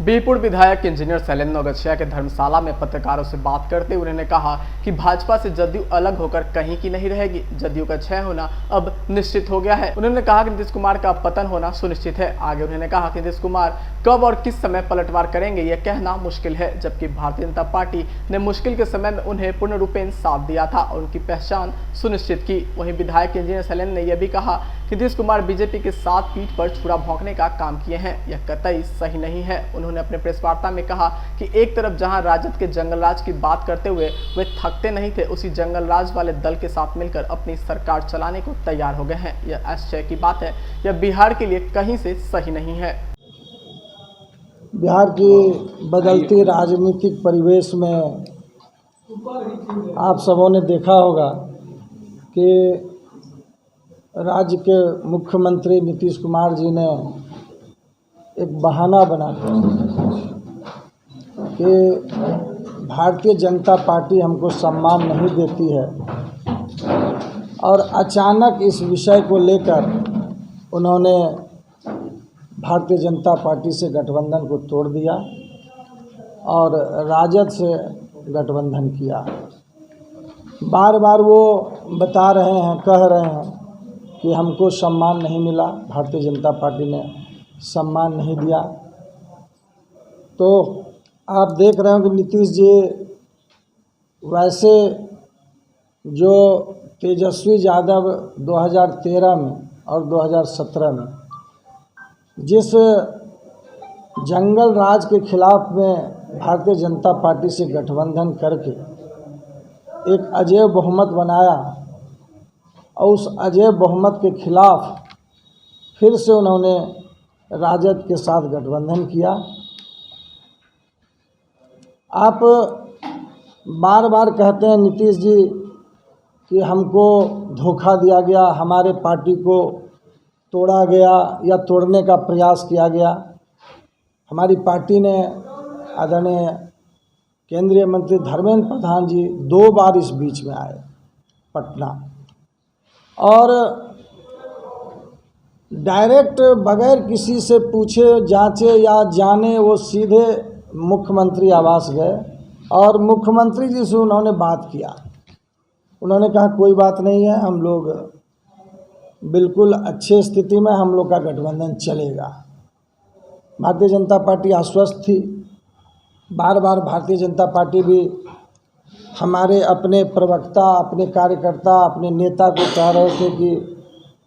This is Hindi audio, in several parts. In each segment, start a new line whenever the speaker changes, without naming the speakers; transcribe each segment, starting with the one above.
बीरपुर विधायक इंजीनियर शैलेंद्र नौगछिया के धर्मशाला में पत्रकारों से बात करते हुए उन्होंने कहा कि भाजपा से जदयू अलग होकर कहीं की नहीं रहेगी। जदयू का क्षय होना अब निश्चित हो गया है। उन्होंने कहा कि नीतीश कुमार का पतन होना सुनिश्चित है। आगे उन्होंने कहा कि नीतीश कुमार कब और किस समय पलटवार करेंगे यह कहना मुश्किल है, जबकि भारतीय जनता पार्टी ने मुश्किल के समय में उन्हें पूर्ण रूपेण साथ दिया था और उनकी पहचान सुनिश्चित की। वहीं विधायक इंजीनियर शैलेंद्र ने यह भी कहा कि नीतीश कुमार बीजेपी के साथ पीठ पर छुरा भौंकने का काम किए हैं, यह कतई सही नहीं है। उन्होंने अपने प्रेस वार्ता में कहा कि एक तरफ जहां राजद के जंगलराज की बात करते हुए वे थकते नहीं थे, उसी जंगलराज वाले दल के साथ मिलकर अपनी सरकार चलाने को तैयार हो गए हैं। यह आश्चर्य की बात है, यह बिहार के लिए कहीं से सही नहीं है।
बिहार की बदलती राजनीतिक परिवेश में आप सबों ने देखा होगा कि राज्य के मुख्यमंत्री नीतीश कुमार जी ने एक बहाना बनाकर कि भारतीय जनता पार्टी हमको सम्मान नहीं देती है और अचानक इस विषय को लेकर उन्होंने भारतीय जनता पार्टी से गठबंधन को तोड़ दिया और राजद से गठबंधन किया। बार बार वो बता रहे हैं, कह रहे हैं कि हमको सम्मान नहीं मिला, भारतीय जनता पार्टी ने सम्मान नहीं दिया। तो आप देख रहे हो कि नीतीश जी वैसे जो तेजस्वी यादव 2013 में और 2017 में जिस जंगल राज के खिलाफ में भारतीय जनता पार्टी से गठबंधन करके एक अजेय बहुमत बनाया और उस अजेय बहुमत के खिलाफ फिर से उन्होंने राजद के साथ गठबंधन किया। आप बार बार कहते हैं नीतीश जी कि हमको धोखा दिया गया, हमारे पार्टी को तोड़ा गया या तोड़ने का प्रयास किया गया। हमारी पार्टी ने आदरणीय केंद्रीय मंत्री धर्मेंद्र प्रधान जी 2 बार इस बीच में आए पटना और डायरेक्ट बगैर किसी से पूछे जांचे या जाने वो सीधे मुख्यमंत्री आवास गए और मुख्यमंत्री जी से उन्होंने बात किया। उन्होंने कहा कोई बात नहीं है, हम लोग बिल्कुल अच्छे स्थिति में, हम लोग का गठबंधन चलेगा। भारतीय जनता पार्टी आश्वस्त थी। बार बार भारतीय जनता पार्टी भी हमारे अपने प्रवक्ता, अपने कार्यकर्ता, अपने नेता को कह रहे थे कि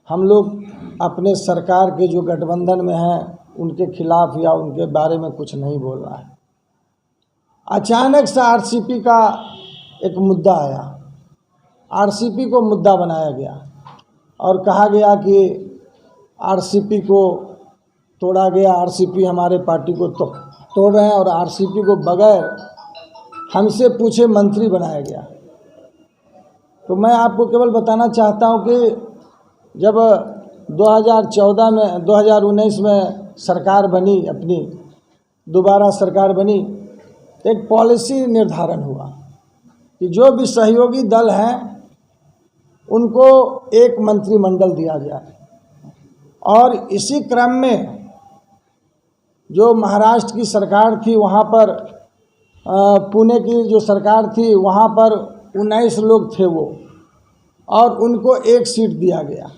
हम लोग अपने सरकार के जो गठबंधन में हैं उनके खिलाफ या उनके बारे में कुछ नहीं बोल रहा है। अचानक से आरसीपी का एक मुद्दा आया, आरसीपी को मुद्दा बनाया गया और कहा गया कि आरसीपी को तोड़ा गया, आरसीपी हमारे पार्टी को तोड़ रहे हैं और आरसीपी को बगैर हमसे पूछे मंत्री बनाया गया। तो मैं आपको केवल बताना चाहता हूं कि जब 2014 में 2019 में सरकार बनी, अपनी दोबारा सरकार बनी, तो एक पॉलिसी निर्धारण हुआ कि जो भी सहयोगी दल हैं उनको एक मंत्रिमंडल दिया जाए और इसी क्रम में जो महाराष्ट्र की सरकार थी वहाँ पर पुणे की जो सरकार थी वहाँ पर 19 लोग थे वो, और उनको एक सीट दिया गया।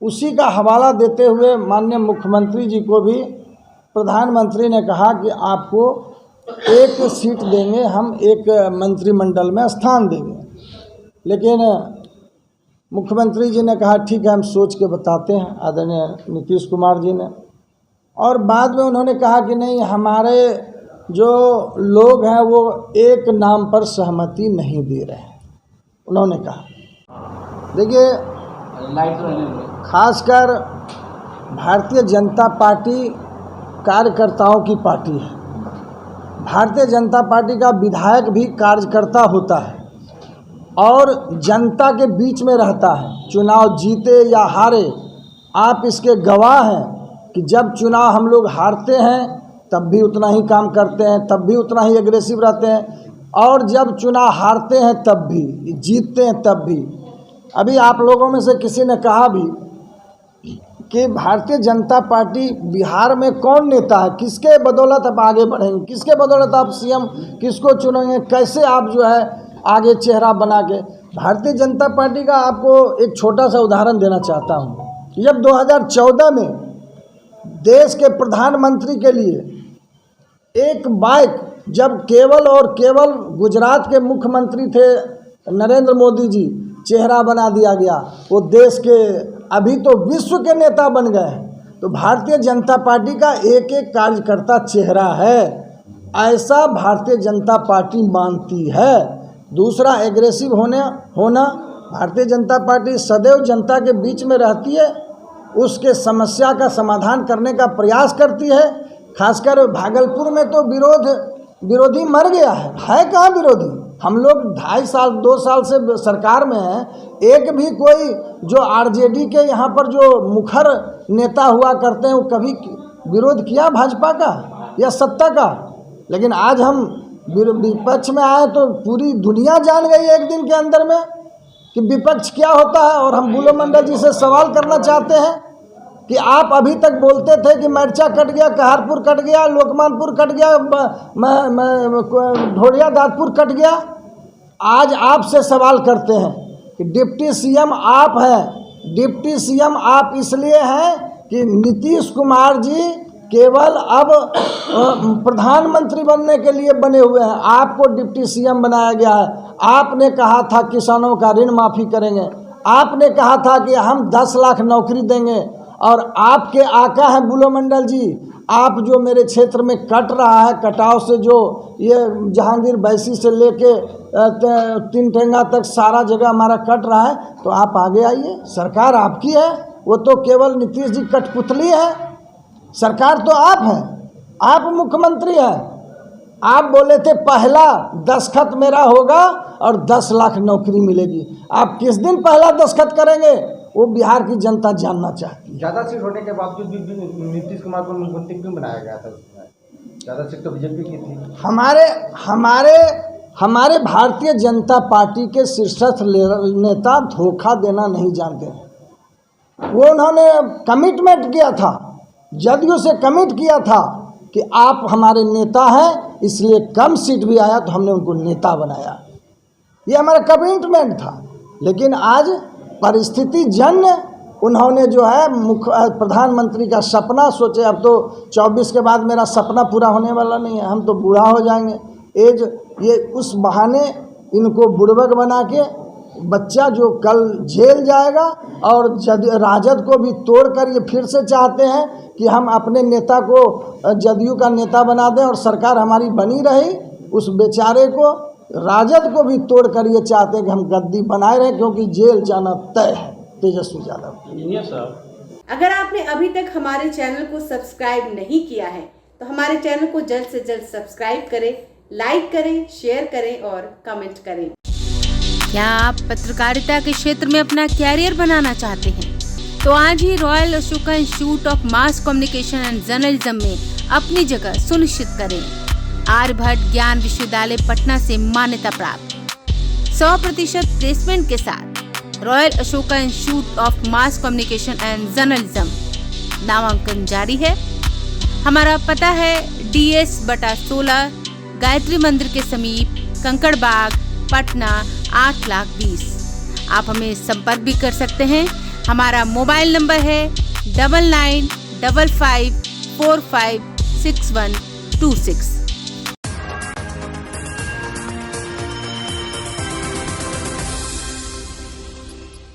उसी का हवाला देते हुए माननीय मुख्यमंत्री जी को भी प्रधानमंत्री ने कहा कि आपको एक सीट देंगे, हम एक मंत्रिमंडल में स्थान देंगे। लेकिन मुख्यमंत्री जी ने कहा ठीक है, हम सोच के बताते हैं, आदरणीय नीतीश कुमार जी ने। और बाद में उन्होंने कहा कि नहीं, हमारे जो लोग हैं वो एक नाम पर सहमति नहीं दे रहे हैं। उन्होंने कहा देखिए, खासकर भारतीय जनता पार्टी कार्यकर्ताओं की पार्टी है। भारतीय जनता पार्टी का विधायक भी कार्यकर्ता होता है और जनता के बीच में रहता है। चुनाव जीते या हारे, आप इसके गवाह हैं कि जब चुनाव हम लोग हारते हैं तब भी उतना ही काम करते हैं, तब भी उतना ही एग्रेसिव रहते हैं, और जब चुनाव हारते हैं तब भी, जीतते हैं तब भी। अभी आप लोगों में से किसी ने कहा भी कि भारतीय जनता पार्टी बिहार में कौन नेता है, किसके बदौलत आप आगे बढ़ेंगे, किसके बदौलत आप सीएम किसको चुनेंगे, कैसे आप जो है आगे चेहरा बना के। भारतीय जनता पार्टी का आपको एक छोटा सा उदाहरण देना चाहता हूँ। जब 2014 में देश के प्रधानमंत्री के लिए एक बाइक, जब केवल और केवल गुजरात के मुख्यमंत्री थे नरेंद्र मोदी जी, चेहरा बना दिया गया, वो देश के अभी तो विश्व के नेता बन गए हैं। तो भारतीय जनता पार्टी का एक एक कार्यकर्ता चेहरा है, ऐसा भारतीय जनता पार्टी मानती है। दूसरा, एग्रेसिव होना भारतीय जनता पार्टी सदैव जनता के बीच में रहती है, उसके समस्या का समाधान करने का प्रयास करती है। खासकर भागलपुर में तो विरोधी मर गया है कहाँ विरोधी? हम लोग 2.5 साल 2 साल से सरकार में हैं, एक भी कोई जो आरजेडी के यहाँ पर जो मुखर नेता हुआ करते हैं वो कभी विरोध किया भाजपा का या सत्ता का? लेकिन आज हम विपक्ष में आए तो पूरी दुनिया जान गई एक दिन के अंदर में कि विपक्ष क्या होता है। और हम बुलो मंडल जी से सवाल करना चाहते हैं कि आप अभी तक बोलते थे कि मरचा कट गया, कहारपुर कट गया, लोकमानपुर कट गया, ढोरिया दादपुर कट गया। आज आपसे सवाल करते हैं कि डिप्टी सीएम आप हैं, डिप्टी सीएम आप इसलिए हैं कि नीतीश कुमार जी केवल अब प्रधानमंत्री बनने के लिए बने हुए हैं, आपको डिप्टी सीएम बनाया गया है। आपने कहा था किसानों का ऋण माफ़ी करेंगे, आपने कहा था कि हम 10 लाख नौकरी देंगे, और आपके आका हैं बुलो मंडल जी, आप जो मेरे क्षेत्र में कट रहा है, कटाव से जो ये जहांगीर बैसी से लेके 3 टेंगा तक सारा जगह हमारा कट रहा है, तो आप आगे आइए, सरकार आपकी है। वो तो केवल नीतीश जी कठपुतली है, सरकार तो आप हैं, आप मुख्यमंत्री हैं। आप बोले थे पहला दस्तखत मेरा होगा और 10 लाख नौकरी मिलेगी। आप किस दिन पहला दस्तखत करेंगे वो बिहार की जनता जानना चाहती है।
ज़्यादा सीट होने के बावजूद भी नीतीश कुमार को मुख्यमंत्री क्यों बनाया गया था? ज़्यादा सीट तो बीजेपी की थी।
हमारे भारतीय जनता पार्टी के शीर्षस्थ नेता धोखा देना नहीं जानते। वो उन्होंने कमिटमेंट किया था, जदयू से कमिट किया था कि आप हमारे नेता हैं, इसलिए कम सीट भी आया तो हमने उनको नेता बनाया। ये हमारा कमिटमेंट था। लेकिन आज परिस्थिति जन्य उन्होंने जो है प्रधानमंत्री का सपना सोचे। अब तो 24 के बाद मेरा सपना पूरा होने वाला नहीं है, हम तो बूढ़ा हो जाएंगे। एज ये उस बहाने इनको बुड़बक बना के बच्चा जो कल जेल जाएगा, और राजद को भी तोड़कर ये फिर से चाहते हैं कि हम अपने नेता को जदयू का नेता बना दें और सरकार हमारी बनी रही। उस बेचारे को राजद को भी तोड़कर ये चाहते हैं कि हम गद्दी बनाए रहें, क्योंकि जेल जाना तय है। तेजस्वी यादव।
अगर आपने अभी तक हमारे चैनल को सब्सक्राइब नहीं किया है तो हमारे चैनल को जल्द से जल्द सब्सक्राइब करें, लाइक करें, शेयर करें और कमेंट करें।
क्या आप पत्रकारिता के क्षेत्र में अपना कैरियर बनाना चाहते हैं? तो आज ही Royal Ashoka Institute of Mass Communication and Journalism में अपनी जगह सुनिश्चित करें। आर्यभट्ट ज्ञान विश्वविद्यालय पटना से मान्यता प्राप्त 100% प्लेसमेंट के साथ royal Ashoka Institute of Mass Communication and journalism नामांकन जारी है। हमारा पता है DS/16 गायत्री मंदिर के समीप, कंकड़ बाग, पटना 8,20,000। आप हमें संपर्क भी कर सकते हैं। हमारा मोबाइल नंबर है 9955456126।